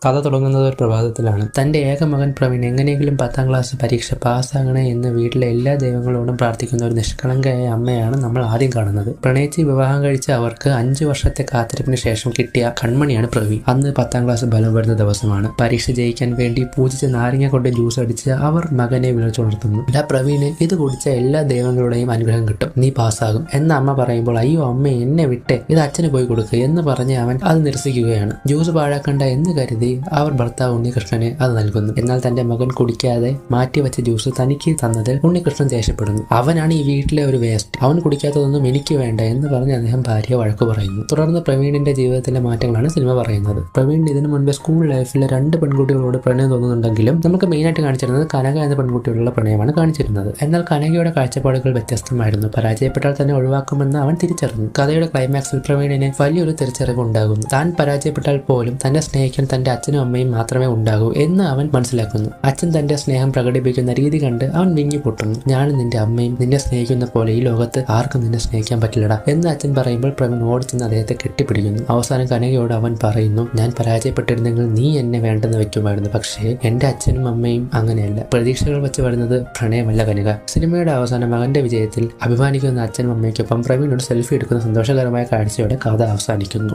കഥ തുടങ്ങുന്നത് ഒരു പ്രഭാതത്തിലാണ്. തന്റെ ഏക മകൻ പ്രവീൺ എങ്ങനെയെങ്കിലും 10ാം ക്ലാസ് പരീക്ഷ പാസ്സാകണേ എന്ന് വീട്ടിലെ എല്ലാ ദൈവങ്ങളോടും പ്രാർത്ഥിക്കുന്ന ഒരു നിഷ്കളങ്കയായ അമ്മയാണ് നമ്മൾ ആദ്യം കാണുന്നത്. പ്രണയിച്ച് വിവാഹം കഴിച്ച അവർക്ക് 5 വർഷത്തെ കാത്തിരിപ്പിന് ശേഷം കിട്ടിയ കൺമണിയാണ് പ്രവീൺ. അന്ന് 10ാം ക്ലാസ് ബലം വരുന്ന ദിവസമാണ്. പരീക്ഷ ജയിക്കാൻ വേണ്ടി പൂജിച്ച നാരങ്ങ കൊണ്ട് ജ്യൂസ് അടിച്ച് അവർ മകനെ വിളിച്ചുണർത്തുന്നു. പ്രവീണ് ഇത് കുടിച്ച എല്ലാ ദൈവങ്ങളുടെയും അനുഗ്രഹം കിട്ടും, നീ പാസ്സാകും എന്ന് അമ്മ പറയുമ്പോൾ, അയ്യോ അമ്മ എന്നെ വിട്ടേ, ഇത് അച്ഛന് പോയി കൊടുക്കുക എന്ന് പറഞ്ഞ് അവൻ അത് നിരസിക്കുകയാണ്. ജ്യൂസ് പാഴാക്കണ്ട എന്ന് കരുതി അവർ ഭർത്താവ് ഉണ്ണികൃഷ്ണന് അത് നൽകുന്നു. എന്നാൽ തന്റെ മകൻ കുടിക്കാതെ മാറ്റിവെച്ച ജ്യൂസ് തനിക്ക് തന്നത് ഉണ്ണികൃഷ്ണൻ ദേഷ്യപ്പെടുന്നു. അവനാണ് ഈ വീട്ടിലെ ഒരു വേസ്റ്റ്, അവൻ കുടിക്കാത്തതൊന്നും എനിക്ക് വേണ്ട എന്ന് പറഞ്ഞ് അദ്ദേഹം ഭാര്യയെ വഴക്ക് പറയുന്നു. തുടർന്ന് പ്രവീണിന്റെ ജീവിതത്തിലെ മാറ്റങ്ങളാണ് സിനിമ പറയുന്നത്. പ്രവീൺ ഇതിനു മുൻപ് സ്കൂൾ ലൈഫിലെ 2 പെൺകുട്ടികളോട് പ്രണയം തോന്നുന്നുണ്ടെങ്കിലും നമുക്ക് മെയിനായിട്ട് കാണിച്ചിരുന്നത് കനക എന്ന പെൺകുട്ടിയോടുള്ള പ്രണയമാണ് കാണിച്ചിരുന്നത്. എന്നാൽ കനകയുടെ കാഴ്ചപ്പാടുകൾ വ്യത്യസ്തമായിരുന്നു. പരാജയപ്പെട്ടാൽ തന്നെ ഒഴിവാക്കുമെന്ന് അവൻ തിരിച്ചറിഞ്ഞു. കഥയുടെ ക്ലൈമാക്സിൽ പ്രവീണിന് വലിയൊരു തിരിച്ചറിവ് ഉണ്ടാകുന്നു. താൻ പരാജയപ്പെട്ടാൽ പോലും തന്നെ സ്നേഹിക്കാൻ തന്റെ അച്ഛനും അമ്മയും മാത്രമേ ഉണ്ടാകൂ എന്ന് അവൻ മനസ്സിലാക്കുന്നു. അച്ഛൻ തന്റെ സ്നേഹം പ്രകടിപ്പിക്കുന്ന രീതി കണ്ട് അവൻ വിങ്ങി പൊട്ടുന്നു. ഞാനും നിന്റെ അമ്മയും നിന്നെ സ്നേഹിക്കുന്ന പോലെ ഈ ലോകത്ത് ആർക്കും നിന്നെ സ്നേഹിക്കാൻ പറ്റില്ലടാ എന്ന് അച്ഛൻ പറയുമ്പോൾ പ്രവീൺ ഓടിച്ചെന്ന് അദ്ദേഹത്തെ കെട്ടിപ്പിടിക്കുന്നു. അവസാനം കനകയോട് അവൻ പറയുന്നു, ഞാൻ പരാജയപ്പെട്ടിരുന്നെങ്കിൽ നീ എന്നെ വേണ്ടെന്ന് വെക്കുമായിരുന്നു, പക്ഷേ എന്റെ അച്ഛനും അമ്മയും അങ്ങനെയല്ല. പ്രതീക്ഷകൾ വെച്ച് വരുന്നത് പ്രണയമല്ല കനക. സിനിമയുടെ അവസാനം മകന്റെ വിജയത്തിൽ അഭിമാനിക്കുന്ന അച്ഛനും അമ്മയ്ക്കൊപ്പം പ്രവീൺ ഒരു സെൽഫി എടുക്കുന്ന സന്തോഷകരമായ കാഴ്ചയോടെ കഥ അവസാനിക്കുന്നു.